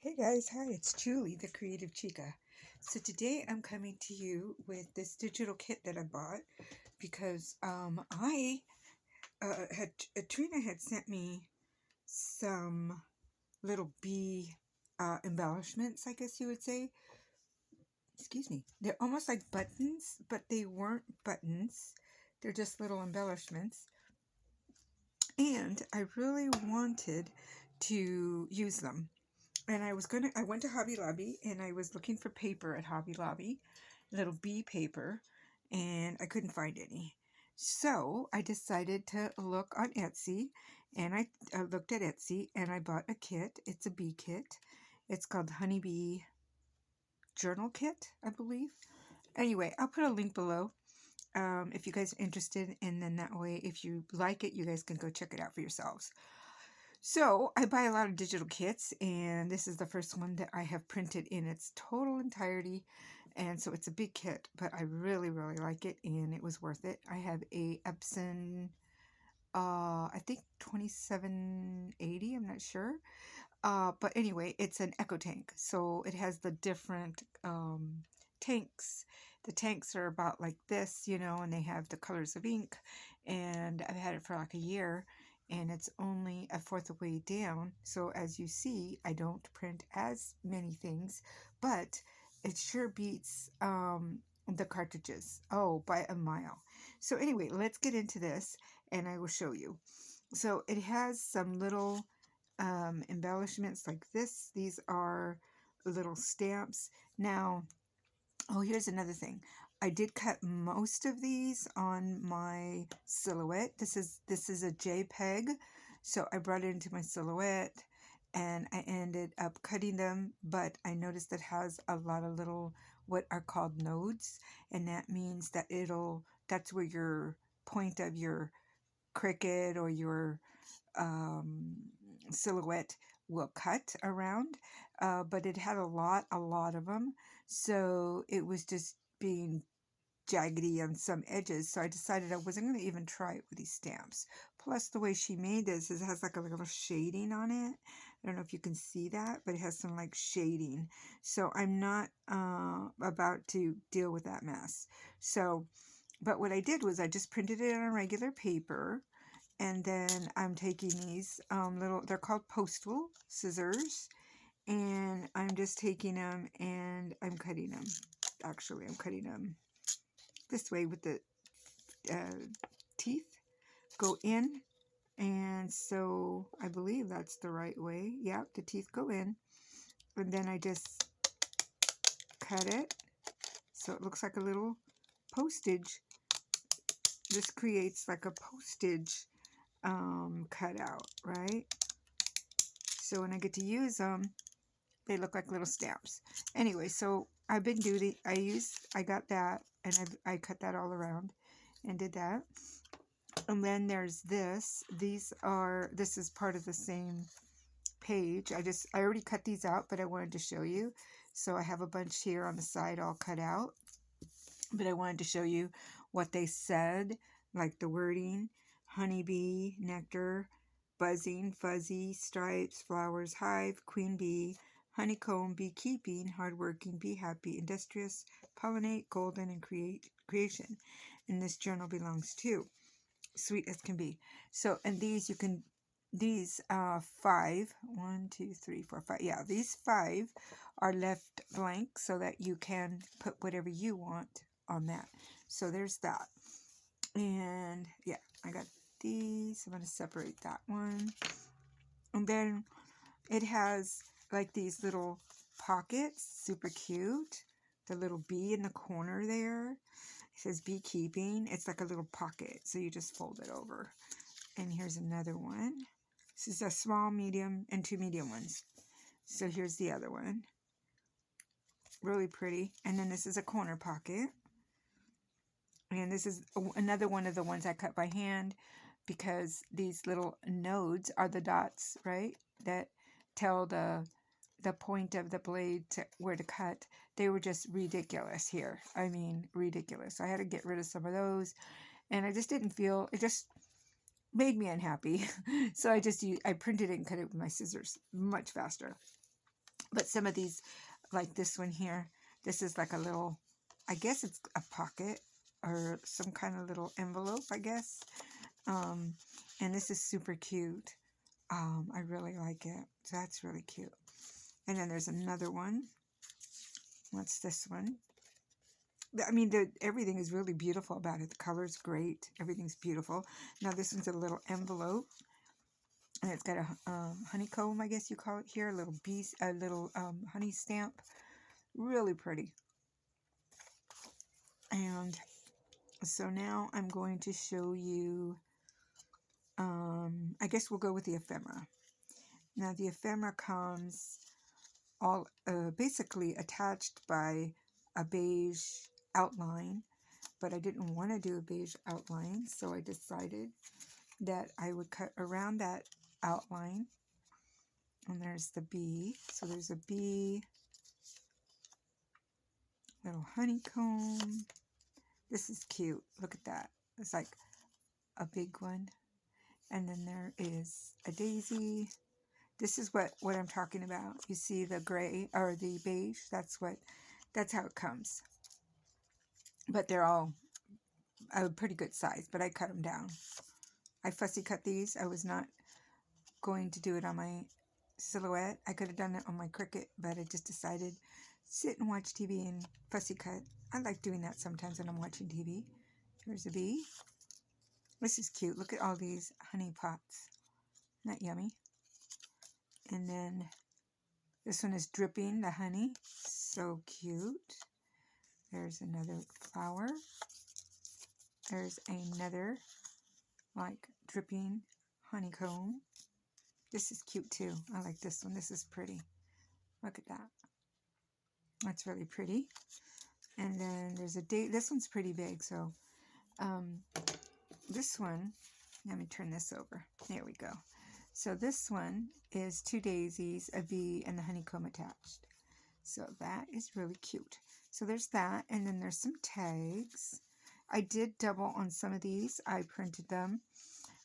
Hey guys, hi, it's Julie, the Creative Chica. So today I'm coming to you with this digital kit that I bought because Trina had sent me some little bee embellishments, I guess you would say. Excuse me. They're almost like buttons, but they weren't buttons. They're just little embellishments. And I really wanted to use them. And I went to Hobby Lobby and I was looking for paper at Hobby Lobby, little bee paper, and I couldn't find any. So I decided to look on Etsy, and I looked at Etsy and I bought a kit. It's a bee kit. It's called Honeybee Journal Kit, I believe. Anyway, I'll put a link below if you guys are interested, and then that way, if you like it, you guys can go check it out for yourselves. So I buy a lot of digital kits, and this is the first one that I have printed in its total entirety. And so it's a big kit, but I really, really like it, and it was worth it. I have a Epson, I think 2780, I'm not sure. But anyway, it's an eco tank. So it has the different tanks. The tanks are about like this, and they have the colors of ink. And I've had it for like a year, and it's only a fourth of the way down. So as you see, I don't print as many things, but it sure beats the cartridges. Oh, by a mile. So anyway, let's get into this, and I will show you. So it has some little embellishments like this. These are little stamps. Now, oh, here's another thing. I did cut most of these on my silhouette. This is a JPEG, so I brought it into my silhouette and I ended up cutting them, but I noticed it has a lot of little what are called nodes, and that means that that's where your point of your Cricut or your um, silhouette will cut around, but it had a lot of them, so it was just being jaggedy on some edges, so I decided I wasn't going to even try it with these stamps. Plus, the way she made this is it has like a little shading on it. I don't know if you can see that, but it has some like shading, so I'm not about to deal with that mess. So, but what I did was I just printed it on regular paper, and then I'm taking these they're called postal scissors, and I'm just taking them and I'm cutting them. Actually, I'm cutting them this way with the teeth go in, and so I believe that's the right way. Yeah, the teeth go in, and then I just cut it so it looks like a little postage. This creates like a postage cutout, right? So when I get to use them, they look like little stamps. Anyway, so I've been doing, I got that, and I cut that all around and did that. And then there's this. This is part of the same page. I already cut these out, but I wanted to show you. So I have a bunch here on the side all cut out, but I wanted to show you what they said, like the wording: honeybee, nectar, buzzing, fuzzy, stripes, flowers, hive, queen bee, honeycomb, beekeeping, hardworking, be happy, industrious, pollinate, golden, and creation. And this journal belongs to sweet as can be. So, and these five, 1, 2, 3, 4, 5. Yeah, these 5 are left blank so that you can put whatever you want on that. So there's that. And yeah, I got these. I'm going to separate that one. And then it has like these little pockets, super cute. The little bee in the corner there. It says beekeeping. It's like a little pocket, so you just fold it over. And here's another one. This is a small, medium, and 2 medium ones. So here's the other one. Really pretty. And then this is a corner pocket. And this is another one of the ones I cut by hand, because these little nodes are the dots, right, that tell the point of the blade to where to cut. They were just ridiculous here. I mean, ridiculous. I had to get rid of some of those, and I just didn't feel, it just made me unhappy. So I printed it and cut it with my scissors much faster. But some of these, like this one here, this is like a little, I guess it's a pocket or some kind of little envelope, I guess. And this is super cute. I really like it. So that's really cute. And then there's another one. What's this one? I mean, everything is really beautiful about it. The color's great. Everything's beautiful. Now this one's a little envelope. And it's got a honeycomb, I guess you call it here. A little honey stamp. Really pretty. And so now I'm going to show you, I guess we'll go with the ephemera. Now the ephemera comes all basically attached by a beige outline, but I didn't want to do a beige outline, so I decided that I would cut around that outline. And there's the bee. So there's a bee, little honeycomb. This is cute. Look at that. It's like a big one. And then there is a daisy. This is what I'm talking about. You see the gray or the beige? That's how it comes. But they're all a pretty good size, but I cut them down. I fussy cut these. I was not going to do it on my silhouette. I could have done it on my Cricut, but I just decided sit and watch TV and fussy cut. I like doing that sometimes when I'm watching TV. Here's a bee. This is cute. Look at all these honey pots. Isn't that yummy? And then this one is dripping the honey. So cute. There's another flower. There's another like dripping honeycomb. This is cute too. I like this one. This is pretty. Look at that. That's really pretty. And then there's a date. This one's pretty big. So this one, let me turn this over. There we go. So this one is 2 daisies, a bee, and the honeycomb attached. So that is really cute. So there's that. And then there's some tags. I did double on some of these. I printed them,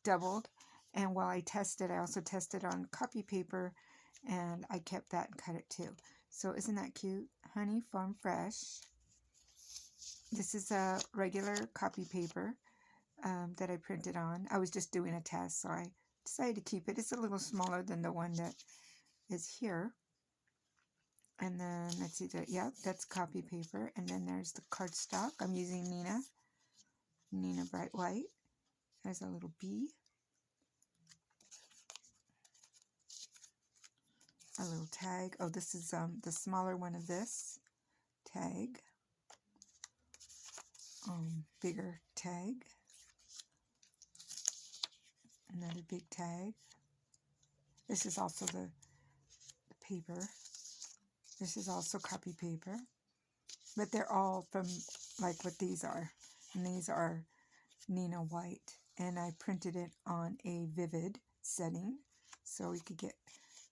doubled. And while I tested, I also tested on copy paper. And I kept that and cut it too. So isn't that cute? Honey Farm Fresh. This is a regular copy paper that I printed on. I was just doing a test, so I decided to keep it. It's a little smaller than the one that is here. And then let's see that. Yeah, that's copy paper. And then there's the cardstock. I'm using Nina Bright White. There's a little bee. A little tag. Oh, this is the smaller one of this tag. Bigger tag. Another big tag. This is also the paper. This is also copy paper. But they're all from like what these are. And these are Nina White. And I printed it on a vivid setting so we could get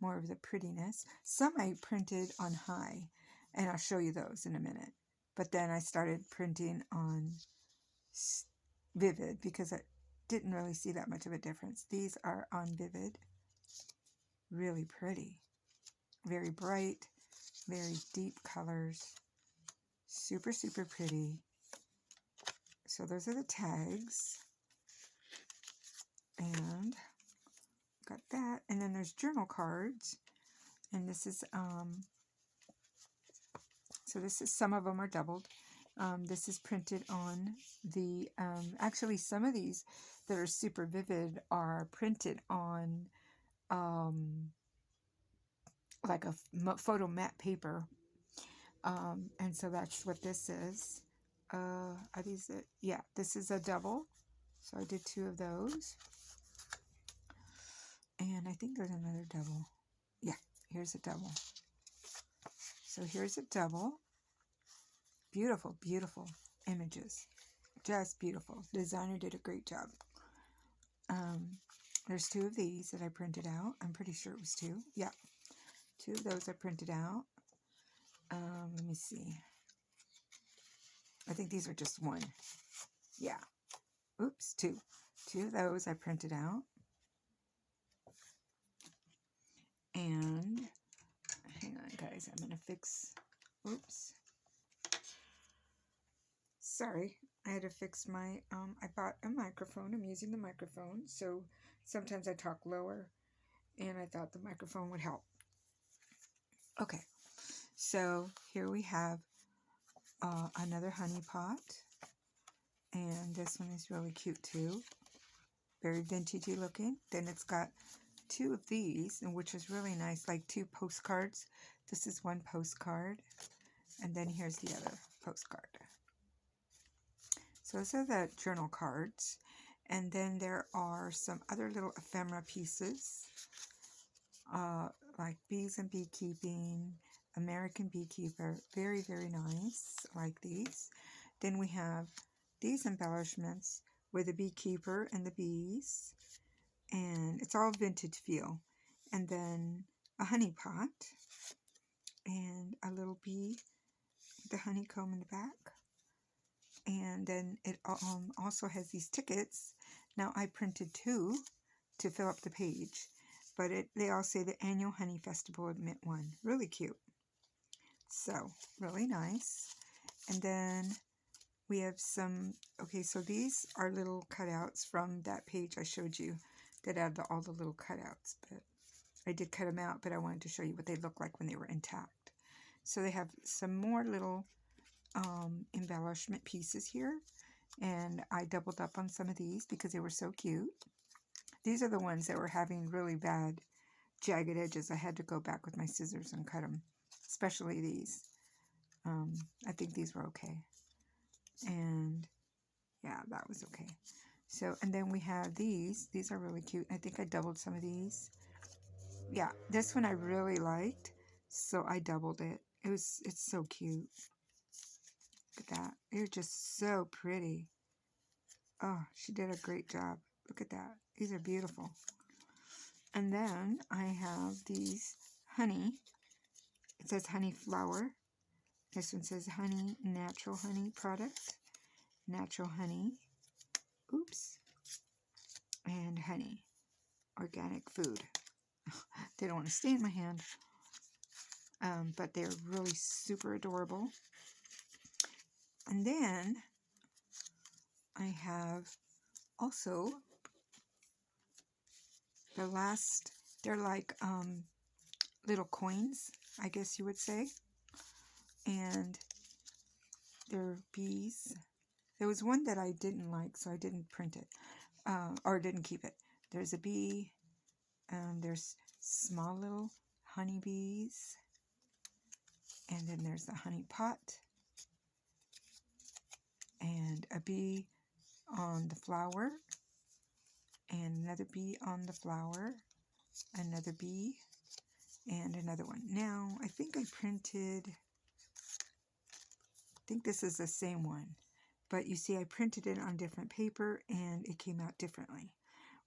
more of the prettiness. Some I printed on high, and I'll show you those in a minute. But then I started printing on vivid because I didn't really see that much of a difference. These are on vivid. Really pretty. Very bright. Very deep colors. Super, super pretty. So those are the tags. And got that. And then there's journal cards. And this is, so this is, some of them are doubled. This is printed on the, actually some of these that are super vivid are printed on, like a photo matte paper. And so that's what this is. Are these, yeah, this is a double. So I did 2 of those. And I think there's another double. Yeah, here's a double. So here's a double. Beautiful, beautiful images. Just beautiful. The designer did a great job. There's 2 of these that I printed out. I'm pretty sure it was 2. Yeah. 2 of those I printed out. Let me see. I think these are just 1. Yeah. Oops, 2. 2 of those I printed out. And hang on, I guys. I'm going to fix, oops. Sorry, I had to fix my, I bought a microphone. I'm using the microphone, so sometimes I talk lower, and I thought the microphone would help. Okay, so here we have another honey pot, and this one is really cute too. Very vintagey looking. Then it's got two of these, and which is really nice, like two postcards. This is one postcard, and then here's the other postcard. So those are the journal cards, and then there are some other little ephemera pieces, like bees and beekeeping, American beekeeper, very, very nice, I like these. Then we have these embellishments with the beekeeper and the bees, and it's all vintage feel. And then a honey pot, and a little bee with the honeycomb in the back. And then it also has these tickets. Now I printed two to fill up the page, but they all say the Annual Honey Festival Admit 1. Really cute. So, really nice. And then we have some, okay, so these are little cutouts from that page I showed you that had all the little cutouts, but I did cut them out, but I wanted to show you what they look like when they were intact. So they have some more little embellishment pieces here, and I doubled up on some of these because they were so cute. These are the ones that were having really bad jagged edges. I had to go back with my scissors and cut them, especially these. I think these were okay, and yeah, that was okay. So, and then we have these are really cute. I think I doubled some of these. Yeah, this one I really liked, so I doubled it. It's so cute. Look at that. They're just so pretty. Oh, she did a great job. Look at that. These are beautiful. And then I have these honey. It says honey flower. This one says honey, natural honey product. Natural honey. Oops. And honey. Organic food. They don't want to stay in my hand. But they're really super adorable. And then I have also the last, they're like little coins, I guess you would say. And they're bees. There was one that I didn't like, so I didn't print it, or didn't keep it. There's a bee, and there's small little honeybees, and then there's the honey pot, and a bee on the flower, and another bee on the flower, another bee, and another one. Now, I think I printed, I think this is the same one, but you see I printed it on different paper, and it came out differently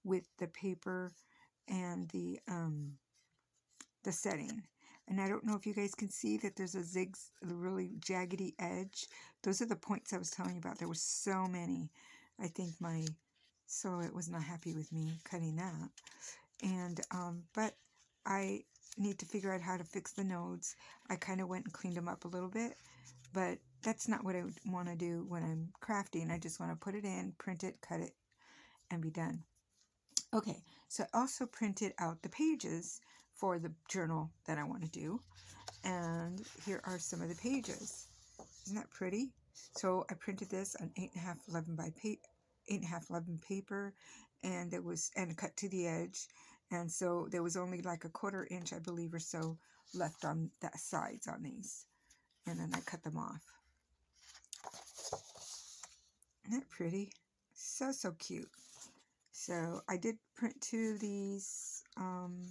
with the paper and the setting. And I don't know if you guys can see that there's a really jaggedy edge. Those are the points I was telling you about. There were so many. I think my Silhouette was not happy with me cutting that. And but I need to figure out how to fix the nodes. I kind of went and cleaned them up a little bit, but that's not what I would want to do when I'm crafting. I just want to put it in, print it, cut it, and be done. Okay, so I also printed out the pages for the journal that I want to do, and here are some of the pages. Isn't that pretty? So I printed this on 8.5 11 by 8.5 11 paper, and it was cut to the edge, and so there was only like a 1/4 inch, I believe, or so left on the sides on these, and then I cut them off. Isn't that pretty? So cute. So I did print 2 of these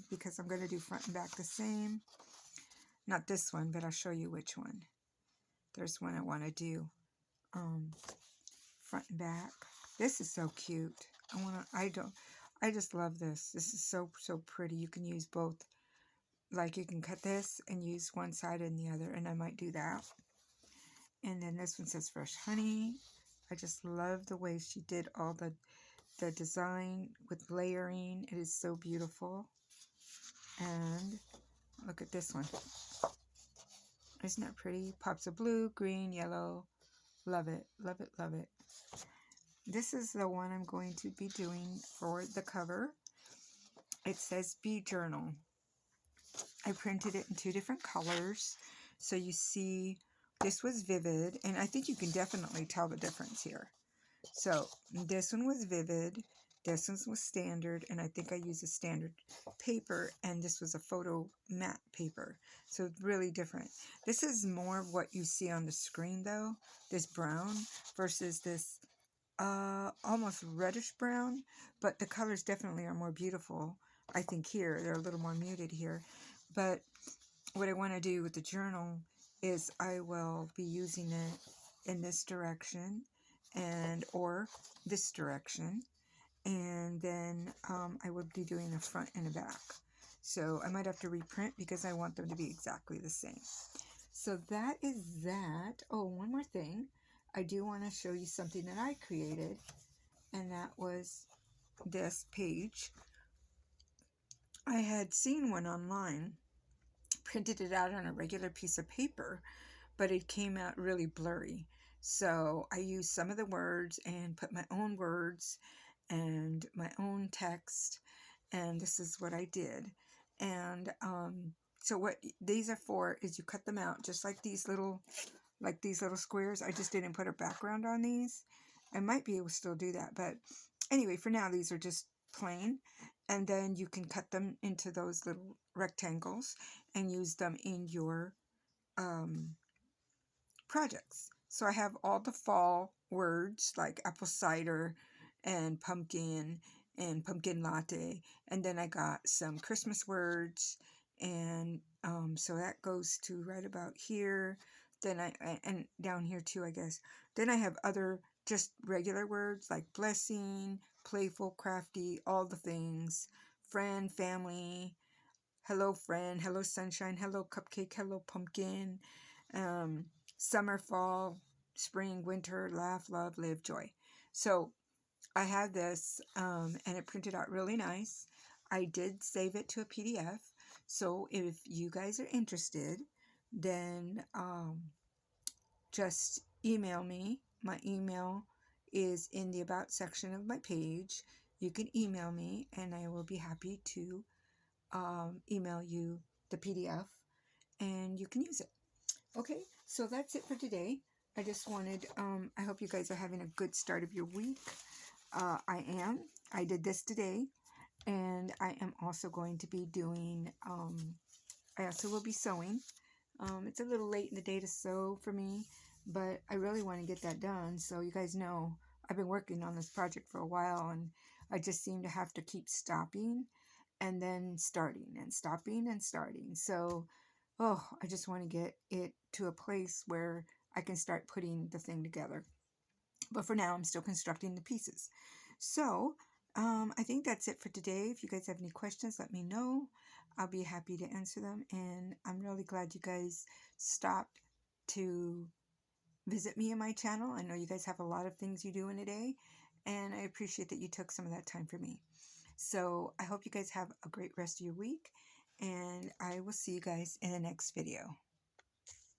because I'm going to do front and back the same. Not this one, but I'll show you which one. There's one I want to do front and back. This is so cute. I just love this. This is so pretty. You can use both. Like you can cut this and use one side and the other, and I might do that. And then this one says fresh honey. I just love the way she did all the design with layering. It is so beautiful. And look at this one. Isn't that pretty? Pops of blue, green, yellow. Love it, love it, love it. This is the one I'm going to be doing for the cover. It says Bee Journal. I printed it in 2 different colors. So you see, this was vivid, and I think you can definitely tell the difference here. So this one was vivid, this one was standard, and I think I used a standard paper, and this was a photo matte paper. So it's really different. This is more of what you see on the screen though, this brown versus this almost reddish brown, but the colors definitely are more beautiful. I think here, they're a little more muted here. But what I want to do with the journal is I will be using it in this direction and or this direction, and then I will be doing a front and a back. So I might have to reprint because I want them to be exactly the same. So that is that. Oh, one more thing. I do want to show you something that I created, and that was this page. I had seen one online, printed it out on a regular piece of paper, but it came out really blurry. So I used some of the words and put my own words and my own text, and this is what I did. And so what these are for is you cut them out just like these little squares. I just didn't put a background on these. I might be able to still do that, but anyway, for now these are just plain, and then you can cut them into those little rectangles and use them in your projects. So I have all the fall words like apple cider and pumpkin latte, and then I got some Christmas words, and so that goes to right about here. Then and down here too, I guess. Then I have other just regular words like blessing, playful, crafty, all the things, friend, family, hello friend, hello sunshine, hello cupcake, hello pumpkin, summer, fall, spring, winter, laugh, love, live, joy. So I had this, and it printed out really nice. I did save it to a PDF. So if you guys are interested, then just email me. My email is in the About section of my page. You can email me, and I will be happy to email you the PDF, and you can use it. Okay, so that's it for today. I just wanted, I hope you guys are having a good start of your week. I am. I did this today, and I am also going to be doing, I also will be sewing. It's a little late in the day to sew for me, but I really want to get that done. So you guys know I've been working on this project for a while, and I just seem to have to keep stopping and then starting and stopping and starting. So, I just want to get it to a place where I can start putting the thing together. But for now, I'm still constructing the pieces. So, I think that's it for today. If you guys have any questions, let me know. I'll be happy to answer them. And I'm really glad you guys stopped to visit me in my channel. I know you guys have a lot of things you do in a day, and I appreciate that you took some of that time for me. So I hope you guys have a great rest of your week, and I will see you guys in the next video.